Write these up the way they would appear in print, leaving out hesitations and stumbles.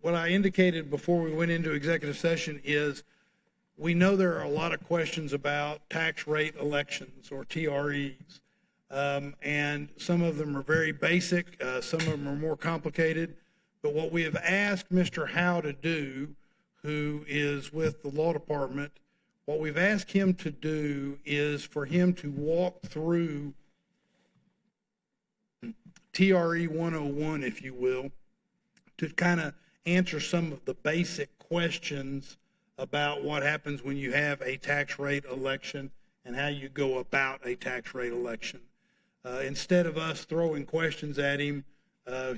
what I indicated before we went into executive session is we know there are a lot of questions about tax rate elections or TREs. And some of them are very basic. Some of them are more complicated. But what we have asked Mr. Howe to do, who is with the law department, what we've asked him to do is for him to walk through TRE 101, if you will, to kind of answer some of the basic questions about what happens when you have a tax rate election and how you go about a tax rate election. Instead of us throwing questions at him,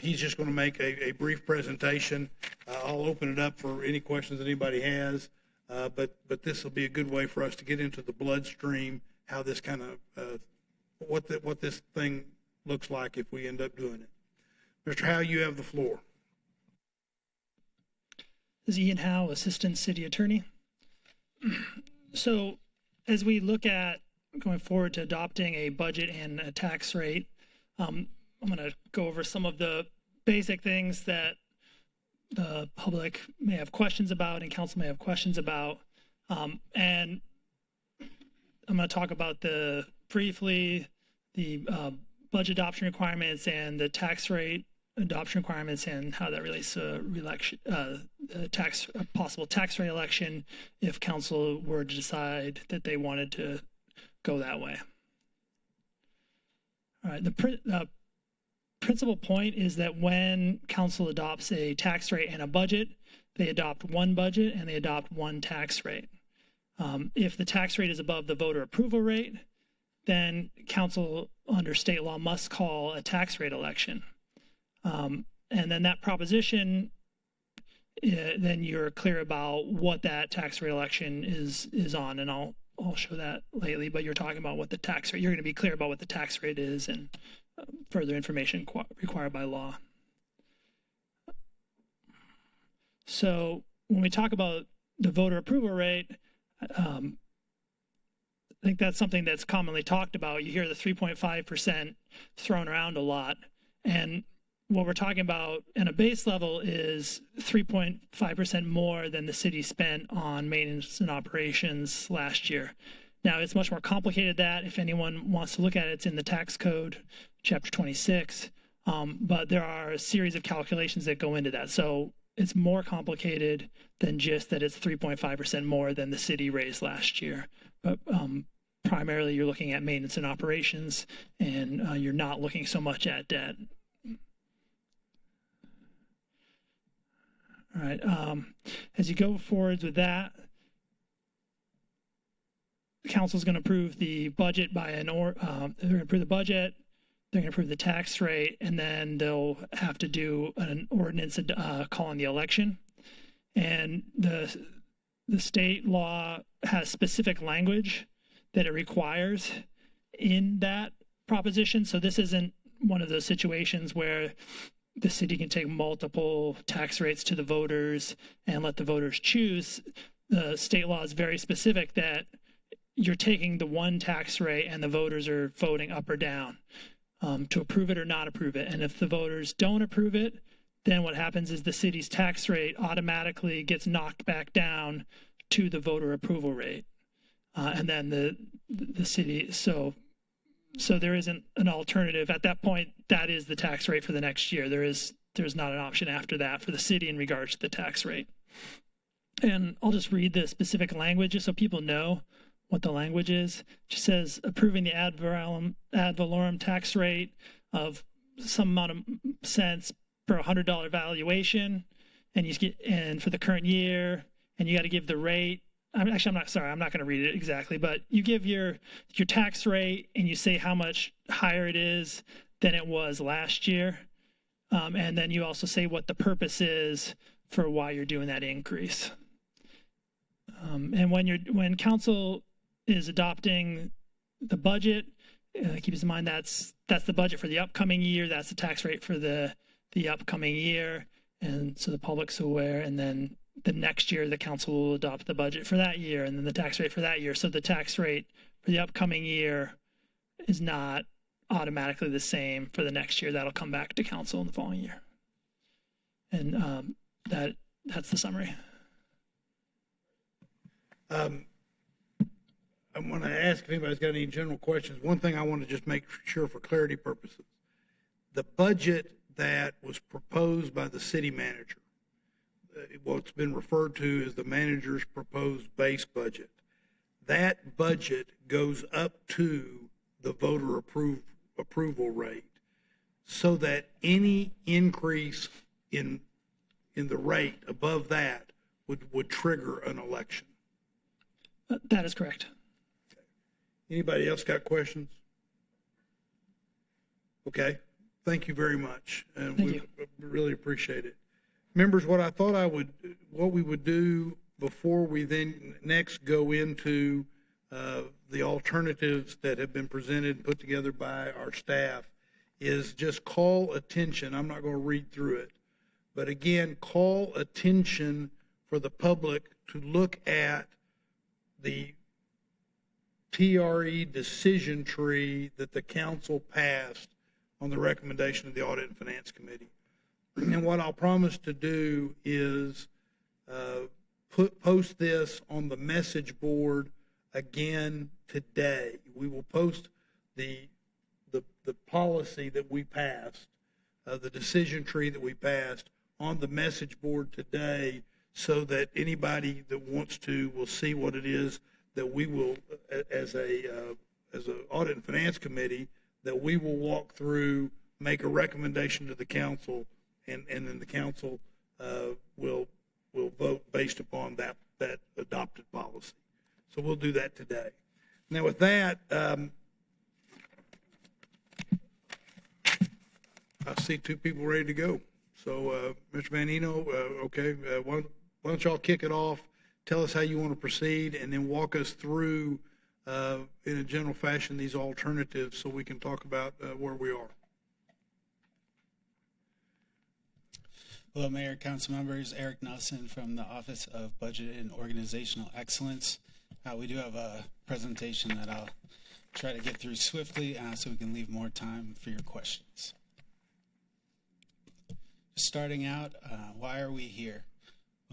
he's just going to make a brief presentation. I'll open it up for any questions that anybody has, but this will be a good way for us to get into the bloodstream, how this kind of, what this thing looks like if we end up doing it. Mr. Howe, you have the floor. This is Ian Howe, Assistant City Attorney. So as we look at going forward to adopting a budget and a tax rate, I'm going to go over some of the basic things that the public may have questions about and council may have questions about. And I'm going to talk about briefly the budget adoption requirements and the tax rate adoption requirements and how that relates to possible tax rate election if council were to decide that they wanted to go that way. All right, the principal point is that when council adopts a tax rate and a budget, they adopt one budget and they adopt one tax rate. If the tax rate is above the voter approval rate, then council under state law must call a tax rate election. And then that proposition, then you're clear about what that tax rate election is on, and I'll show that lately, but you're talking about what the tax rate, you're going to be clear about what the tax rate is and further information required by law. So when we talk about the voter approval rate, I think that's something that's commonly talked about. You hear the 3.5% thrown around a lot. And what we're talking about in a base level is 3.5% more than the city spent on maintenance and operations last year. Now, it's much more complicated than that. If anyone wants to look at it, it's in the tax code, chapter 26. But there are a series of calculations that go into that. So it's more complicated than just that it's 3.5% more than the city raised last year. But primarily, you're looking at maintenance and operations, and you're not looking so much at debt. All right, as you go forwards with that, the council is going to approve the budget by they're going to approve the budget, they're going to approve the tax rate, and then they'll have to do an ordinance calling the election. And the state law has specific language that it requires in that proposition. So this isn't one of those situations where the city can take multiple tax rates to the voters and let the voters choose. The state law is very specific that you're taking the one tax rate and the voters are voting up or down to approve it or not approve it. And if the voters don't approve it, then what happens is the city's tax rate automatically gets knocked back down to the voter approval rate. And then the city, so there isn't an alternative. At that point, that is the tax rate for the next year. There's not an option after that for the city in regards to the tax rate. And I'll just read the specific language just so people know what the language is. It just says approving the ad valorem tax rate of some amount of cents per $100 valuation, and for the current year, and you got to give the rate. I'm not going to read it exactly, but you give your tax rate and you say how much higher it is than it was last year. And then you also say what the purpose is for why you're doing that increase. And when council is adopting the budget, keep in mind that's the budget for the upcoming year. That's the tax rate for the upcoming year. And so the public's aware, and then the next year the council will adopt the budget for that year and then the tax rate for that year. So the tax rate for the upcoming year is not automatically the same for the next year. That'll come back to council in the following year. And that's the summary. I want to ask if anybody's got any general questions. One thing I want to just make sure for clarity purposes. The budget that was proposed by the city manager, what's been referred to as the manager's proposed base budget, that budget goes up to the voter approval rate, so that any increase in the rate above that would trigger an election. That is correct. Anybody else got questions? Okay, thank you very much, and we really appreciate it. Members, what we would do before we then next go into the alternatives that have been presented and put together by our staff is just call attention. I'm not going to read through it, but again, call attention for the public to look at the TRE decision tree that the council passed on the recommendation of the Audit and Finance Committee. And what I'll promise to do is post this on the message board again today. We will post the policy that we passed, the decision tree that we passed, on the message board today, so that anybody that wants to will see what it is that we will, as a Audit and Finance Committee, that we will walk through, make a recommendation to the council, and then the council will vote based upon that adopted policy. So we'll do that today. Now with that, I see two people ready to go. So Mr. Vanino, okay, why don't y'all kick it off? Tell us how you want to proceed, and then walk us through in a general fashion these alternatives so we can talk about where we are. Hello, Mayor, Council members. Eric Nelson from the Office of Budget and Organizational Excellence. We do have a presentation that I'll try to get through swiftly so we can leave more time for your questions. Starting out, why are we here?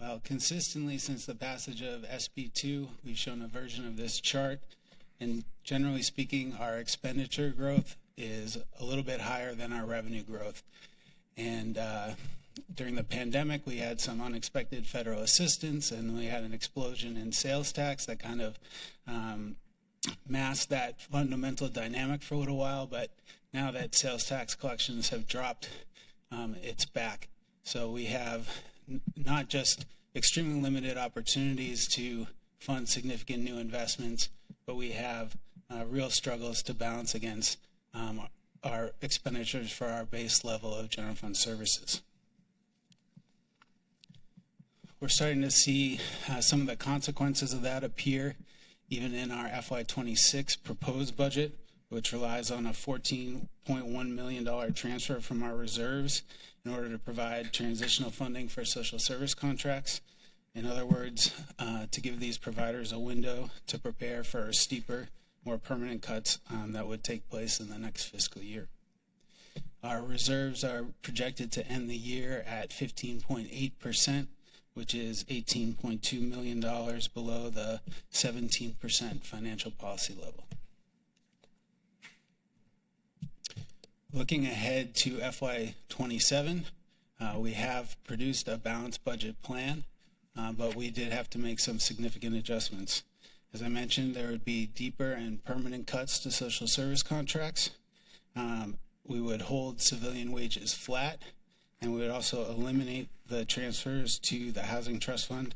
Well, consistently since the passage of SB2, we've shown a version of this chart, and generally speaking, our expenditure growth is a little bit higher than our revenue growth. And during the pandemic, we had some unexpected federal assistance, and we had an explosion in sales tax that kind of masked that fundamental dynamic for a little while. But now that sales tax collections have dropped, it's back. So we have not just extremely limited opportunities to fund significant new investments, but we have real struggles to balance against our expenditures for our base level of general fund services. We're starting to see some of the consequences of that appear even in our FY26 proposed budget, which relies on a $14.1 million transfer from our reserves in order to provide transitional funding for social service contracts. In other words, to give these providers a window to prepare for steeper, more permanent cuts that would take place in the next fiscal year. Our reserves are projected to end the year at 15.8%, which is $18.2 million below the 17% financial policy level. Looking ahead to FY27, we have produced a balanced budget plan, but we did have to make some significant adjustments. As I mentioned, there would be deeper and permanent cuts to social service contracts. We would hold civilian wages flat, and we would also eliminate the transfers to the Housing Trust Fund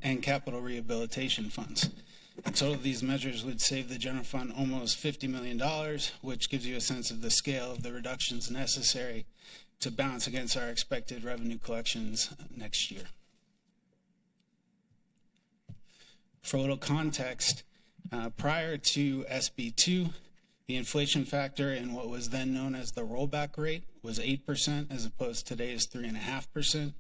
and capital rehabilitation funds. In total, these measures would save the general fund almost $50 million, which gives you a sense of the scale of the reductions necessary to balance against our expected revenue collections next year. For a little context, prior to SB2, the inflation factor in what was then known as the rollback rate was 8%, as opposed to today's 3.5%.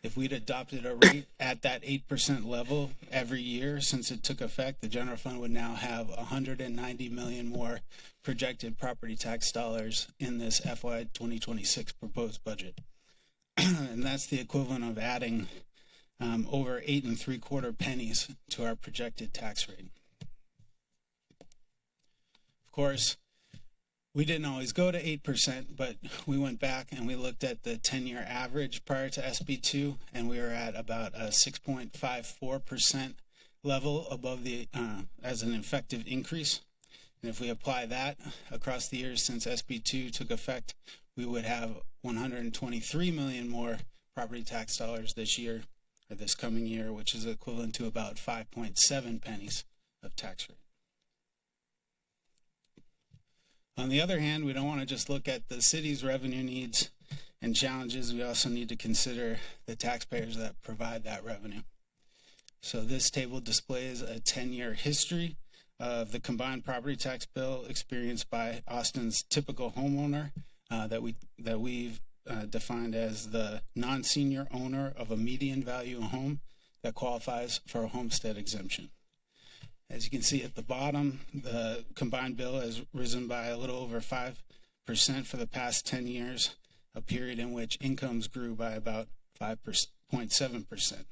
If we'd adopted a rate at that 8% level every year since it took effect, the general fund would now have 190 million more projected property tax dollars in this FY 2026 proposed budget. and that's the equivalent of adding over 8 3/4 pennies to our projected tax rate. Of course, we didn't always go to 8%, but we went back and we looked at the 10-year average prior to SB2, and we were at about a 6.54% level above the as an effective increase. And if we apply that across the years since SB2 took effect, we would have 123 million more property tax dollars this year, or this coming year, which is equivalent to about 5.7 pennies of tax rate. On the other hand, we don't want to just look at the city's revenue needs and challenges. We also need to consider the taxpayers that provide that revenue. So this table displays a 10-year history of the combined property tax bill experienced by Austin's typical homeowner that we've defined as the non-senior owner of a median value home that qualifies for a homestead exemption. As you can see at the bottom, the combined bill has risen by a little over 5% for the past 10 years, a period in which incomes grew by about 5.7%.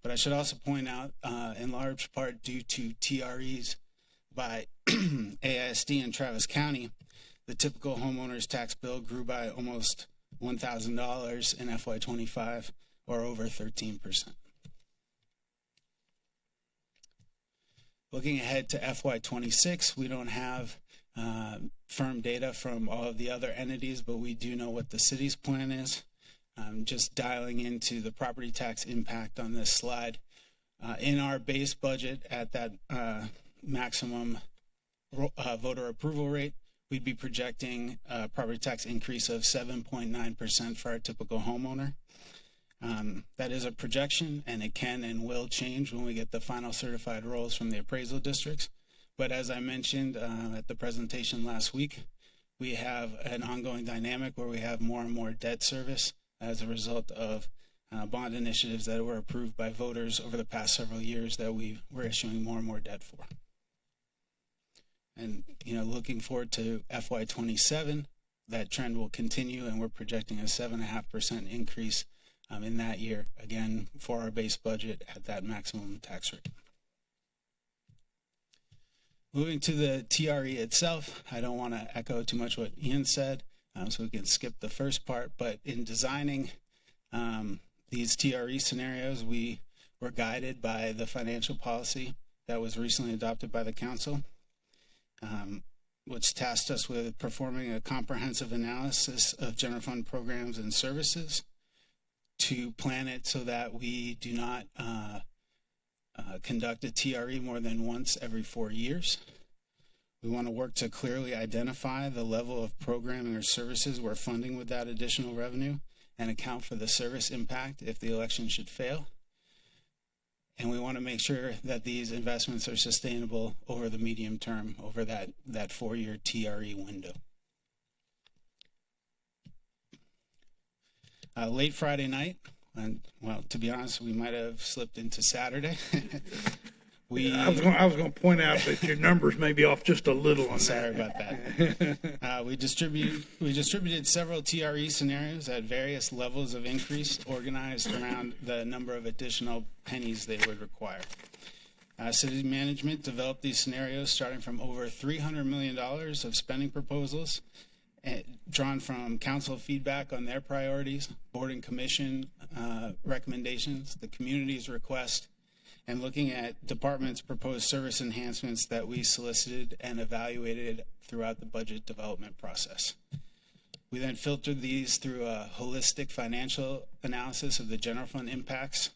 But I should also point out, in large part due to TREs by AISD in Travis County, the typical homeowner's tax bill grew by almost $1,000 in FY25, or over 13%. Looking ahead to FY26, we don't have firm data from all of the other entities, but we do know what the city's plan is. Just dialing into the property tax impact on this slide. In our base budget at that maximum voter approval rate, we'd be projecting a property tax increase of 7.9% for our typical homeowner. That is a projection, and it can and will change when we get the final certified rolls from the appraisal districts. But as I mentioned at the presentation last week, we have an ongoing dynamic where we have more and more debt service as a result of bond initiatives that were approved by voters over the past several years that we're issuing more and more debt for. And looking forward to FY27, that trend will continue, and we're projecting a 7.5% increase in that year, again, for our base budget at that maximum tax rate. Moving to the TRE itself, I don't want to echo too much what Ian said, so we can skip the first part. But in designing these TRE scenarios, we were guided by the financial policy that was recently adopted by the council, which tasked us with performing a comprehensive analysis of general fund programs and services to plan it so that we do not conduct a TRE more than once every 4 years. We want to work to clearly identify the level of programming or services we're funding with that additional revenue and account for the service impact if the election should fail. And we want to make sure that these investments are sustainable over the medium term, over that 4-year TRE window. Late Friday night, and well, to be honest, we might have slipped into Saturday. I was going to point out that your numbers may be off just a little on Sorry that. about that. We distributed several TRE scenarios at various levels of increase, organized around the number of additional pennies they would require. City management developed these scenarios starting from over $300 million of spending proposals, drawn from council feedback on their priorities, board and commission recommendations, the community's request, and looking at departments' proposed service enhancements that we solicited and evaluated throughout the budget development process. We then filtered these through a holistic financial analysis of the general fund impacts.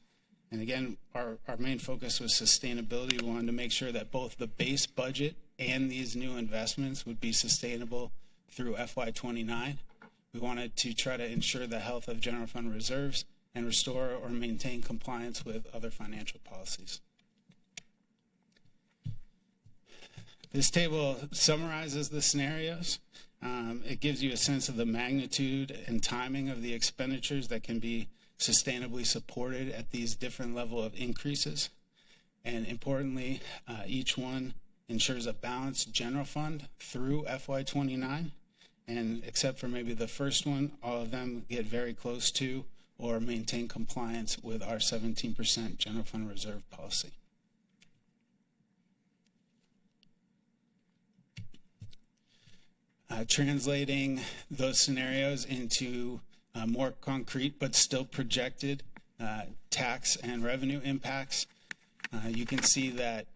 And again, our main focus was sustainability. We wanted to make sure that both the base budget and these new investments would be sustainable through FY29. We wanted to try to ensure the health of general fund reserves and restore or maintain compliance with other financial policies. This table summarizes the scenarios. It gives you a sense of the magnitude and timing of the expenditures that can be sustainably supported at these different level of increases. And importantly, each one ensures a balanced general fund through FY29. And except for maybe the first one, all of them get very close to or maintain compliance with our 17% general fund reserve policy. Translating those scenarios into more concrete but still projected tax and revenue impacts, you can see that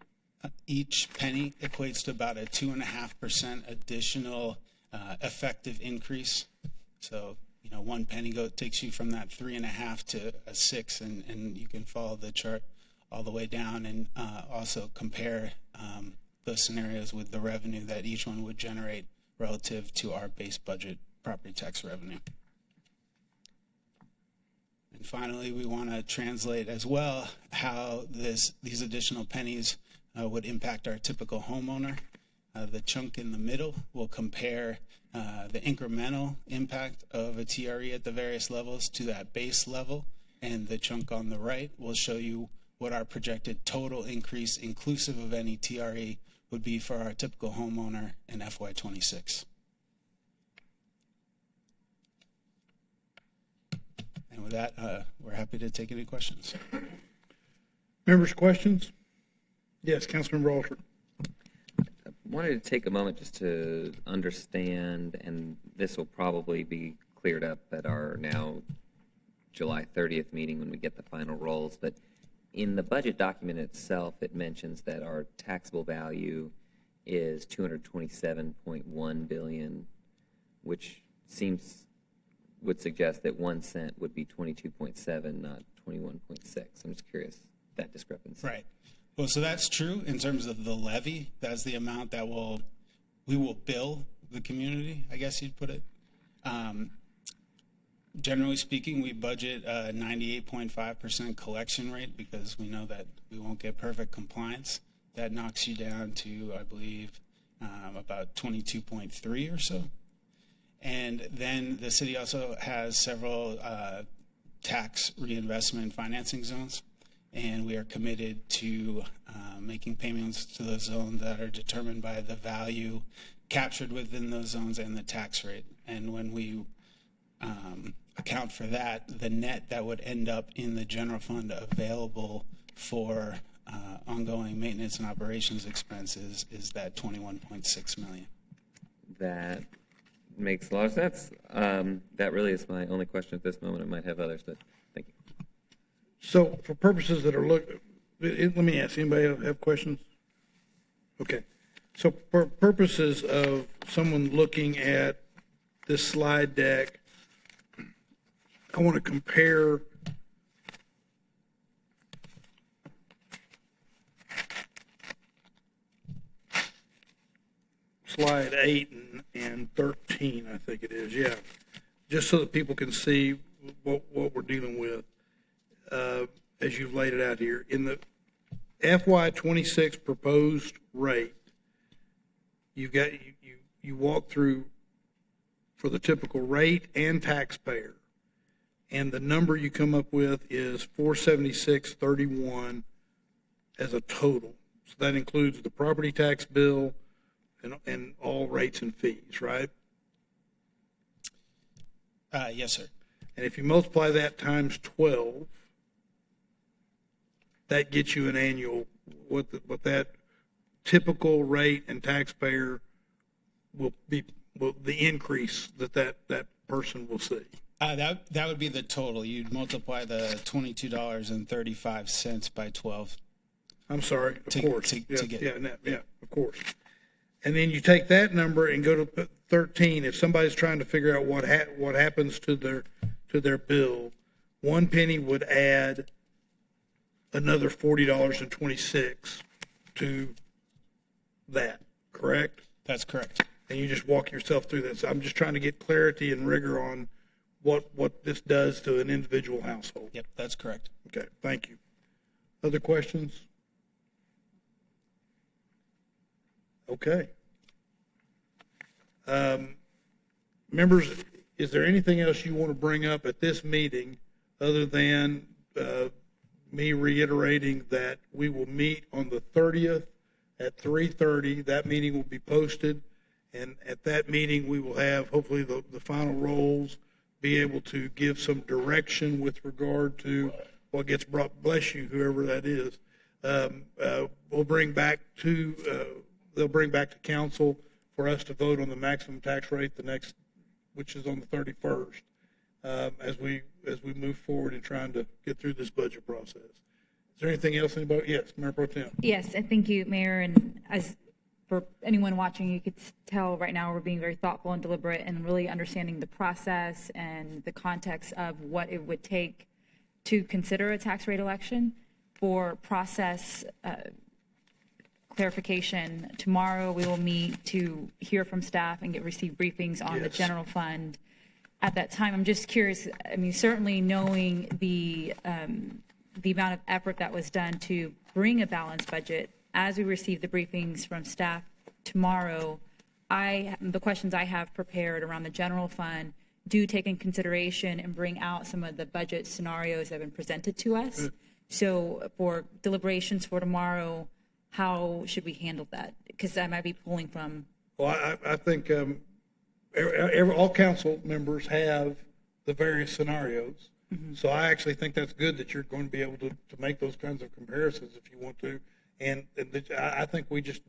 each penny equates to about a 2.5% additional effective increase. So, one penny takes you from that 3.5 to a 6, and you can follow the chart all the way down and also compare those scenarios with the revenue that each one would generate relative to our base budget property tax revenue. And finally, we want to translate as well how these additional pennies would impact our typical homeowner. The chunk in the middle will compare the incremental impact of a TRE at the various levels to that base level, and the chunk on the right will show you what our projected total increase inclusive of any TRE would be for our typical homeowner in FY26. And with that, we're happy to take any questions. Members, questions? Yes, Councilmember Alter. I wanted to take a moment just to understand, and this will probably be cleared up at our now July 30th meeting when we get the final rolls, but in the budget document itself, it mentions that our taxable value is $227.1 billion, which would suggest that 1 cent would be 22.7, not 21.6. I'm just curious that discrepancy. Right. Well, so that's true in terms of the levy. That's the amount that we will bill the community, I guess you'd put it. Generally speaking, we budget a 98.5% collection rate because we know that we won't get perfect compliance. That knocks you down to, I believe, about 22.3 or so. And then the city also has several tax reinvestment financing zones, and we are committed to making payments to those zones that are determined by the value captured within those zones and the tax rate. And when we account for that, the net that would end up in the general fund available for ongoing maintenance and operations expenses is that $21.6 million. That makes a lot of sense. That really is my only question at this moment. I might have others, but thank you. So for purposes that are let me ask, anybody have questions? Okay. So for purposes of someone looking at this slide deck, I want to compare slide 8 and 13, I think it is, yeah, just so that people can see what we're dealing with as you've laid it out here. In the FY26 proposed rate, you've got you walk through for the typical rate and taxpayer, and the number you come up with is $476.31 as a total. So that includes the property tax bill and all rates and fees, right? Yes, sir. And if you multiply that times 12, that gets you an annual, what that typical rate and taxpayer will be, the increase that person will see. That would be the total. You'd multiply the $22.35 by 12. I'm sorry, of course. Yeah, of course. And then you take that number and go to 13. If somebody's trying to figure out what happens to their bill, 1 penny would add another $40.26 to that, correct? That's correct. And you just walk yourself through this. I'm just trying to get clarity and rigor on what this does to an individual household. Yep, that's correct. Okay, thank you. Other questions? Okay. Members, is there anything else you want to bring up at this meeting other than me reiterating that we will meet on the 30th at 3:30? That meeting will be posted, and at that meeting we will have hopefully the final rolls, be able to give some direction with regard to what gets brought, bless you, whoever that is. We'll bring back to, they'll bring back to council for us to vote on the maximum tax rate which is on the 31st, as we move forward in trying to get through this budget process. Is there anything else, anybody? Yes, Mayor Pro Tem. Yes, and thank you, Mayor. And as for anyone watching, you could tell right now we're being very thoughtful and deliberate and really understanding the process and the context of what it would take to consider a tax rate election. For process clarification, tomorrow we will meet to hear from staff and receive briefings on the general fund. At that time, I'm just curious, I mean, certainly knowing the amount of effort that was done to bring a balanced budget, as we receive the briefings from staff tomorrow, the questions I have prepared around the general fund do take in consideration and bring out some of the budget scenarios that have been presented to us. So for deliberations for tomorrow, how should we handle that? Because I might be pulling from. Well, I think all council members have the various scenarios. Mm-hmm. So I actually think that's good that you're going to be able to make those kinds of comparisons if you want to. And I think we just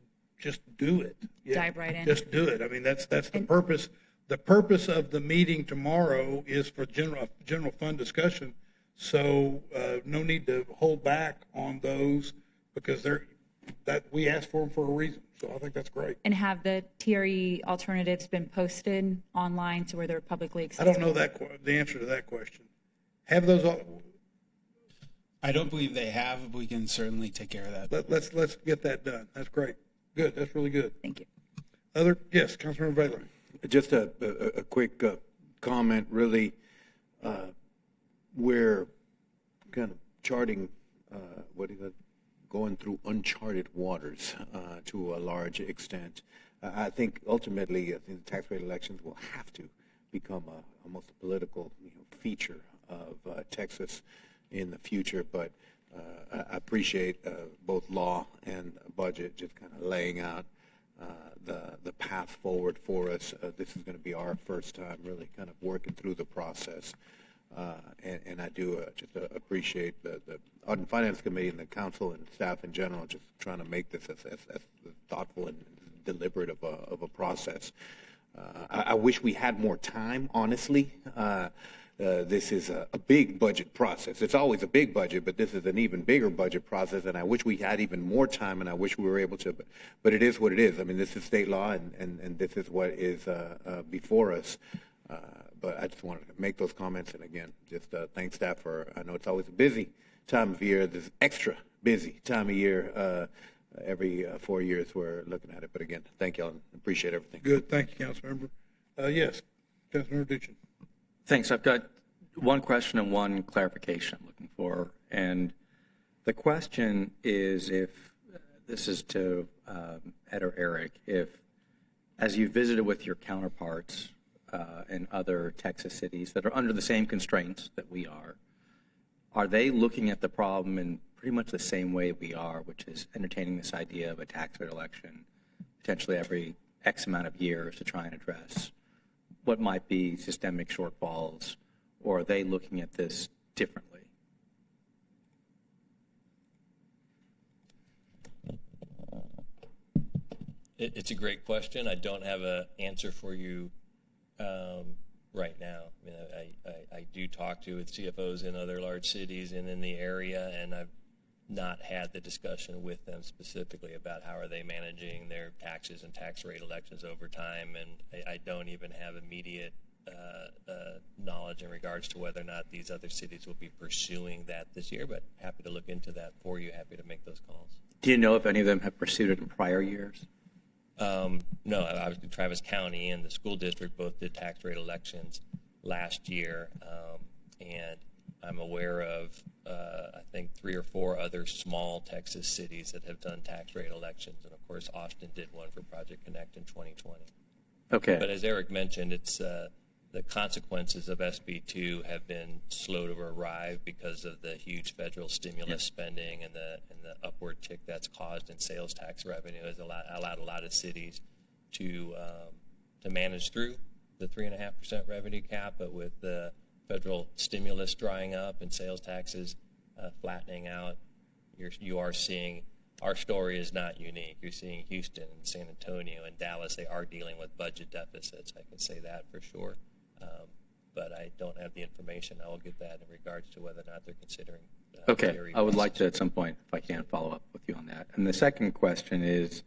do it. Yeah, dive right in. Just do it. I mean, that's the purpose. The purpose of the meeting tomorrow is for general fund discussion. So no need to hold back on those because we asked for them for a reason. So I think that's great. And have the TRE alternatives been posted online to where they're publicly accessible? I don't know the answer to that question. Have those all? I don't believe they have, but we can certainly take care of that. Let's get that done. That's great. Good. That's really good. Thank you. Yes, Councilmember Baylor. Just a quick comment. Really, we're kind of charting going through uncharted waters to a large extent. I think ultimately, the tax rate elections will have to become almost a political feature of Texas in the future. But I appreciate both law and budget just kind of laying out the path forward for us. This is going to be our first time really kind of working through the process. And I do just appreciate the Audit and Finance Committee and the council and staff in general just trying to make this as thoughtful and deliberate of a process. I wish we had more time, honestly. This is a big budget process. It's always a big budget, but this is an even bigger budget process, and I wish we had even more time, and I wish we were able to, but it is what it is. I mean, this is state law, and this is what is before us. But I just wanted to make those comments, and again, just thank staff for, I know it's always a busy time of year, this extra busy time of year. Every 4 years we're looking at it, but again, thank y'all and appreciate everything. Good, thank you, Councilmember. Yes, Councilmember Duchin. Thanks. I've got one question and one clarification I'm looking for. And the question is, if this is to Ed or Eric, if as you visited with your counterparts in other Texas cities that are under the same constraints that we are they looking at the problem in pretty much the same way we are, which is entertaining this idea of a tax rate election potentially every X amount of years to try and address what might be systemic shortfalls, or are they looking at this differently? It's a great question. I don't have an answer for you right now. I mean, I do talk to with CFOs in other large cities and in the area, and I've not had the discussion with them specifically about how are they managing their taxes and tax rate elections over time, and I don't even have immediate knowledge in regards to whether or not these other cities will be pursuing that this year, but happy to look into that for you, happy to make those calls. Do you know if any of them have pursued it in prior years? No, obviously Travis County and the school district both did tax rate elections last year, and I'm aware of, I think, 3 or 4 other small Texas cities that have done tax rate elections. And, of course, Austin did one for Project Connect in 2020. Okay. But as Eric mentioned, it's the consequences of SB 2 have been slow to arrive because of the huge federal stimulus spending and the upward tick that's caused in sales tax revenue has allowed a lot of cities to manage through the 3.5% revenue cap, but with the federal stimulus drying up and sales taxes flattening out, you are seeing, our story is not unique. You're seeing Houston and San Antonio and Dallas, they are dealing with budget deficits. I can say that for sure. But I don't have the information. I will get that in regards to whether or not they're considering. Okay, TRE I would like basis. to at some point, if I can, follow up with you on that. And the second question is,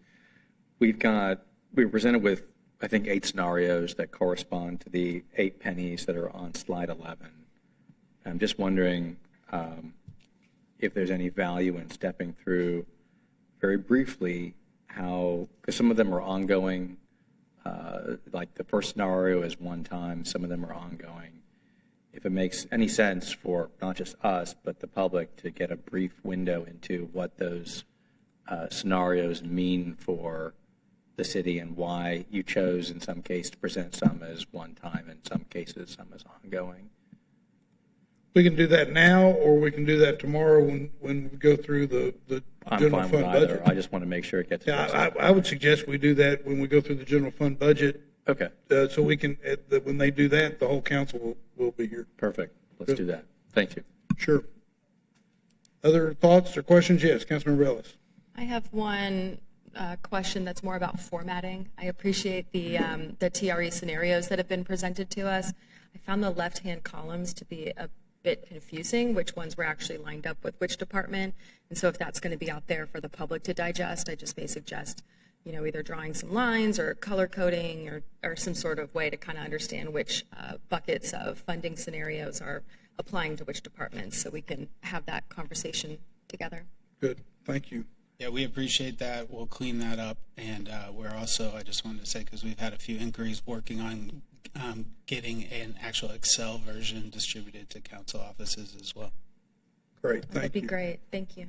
we were presented with, I think, 8 scenarios that correspond to the 8 pennies that are on slide 11. I'm just wondering if there's any value in stepping through very briefly how, because some of them are ongoing, like the first scenario is one time, some of them are ongoing. If it makes any sense for not just us, but the public to get a brief window into what those scenarios mean for the city and why you chose in some case to present some as one time, in some cases some as ongoing. We can do that now, or we can do that tomorrow when we go through the I'm general fine with fund either. budget. I just want to make sure it gets. Yeah, I would suggest we do that when we go through the general fund budget, Okay, so we can, when they do that, the whole council will be here. perfect. Let's do that. Thank you. Sure. Other thoughts or questions? Yes, Councilmember Ellis. I have one question that's more about formatting. I appreciate the TRE scenarios that have been presented to us. I found the left-hand columns to be a bit confusing, which ones were actually lined up with which department. And so if that's going to be out there for the public to digest, I just may suggest, either drawing some lines or color coding or some sort of way to kind of understand which buckets of funding scenarios are applying to which departments, so we can have that conversation together. Good, thank you. Yeah, we appreciate that. We'll clean that up. And we're also, I just wanted to say, because we've had a few inquiries working on getting an actual Excel version distributed to council offices as well. Great, thank you. That'd be great. Thank you.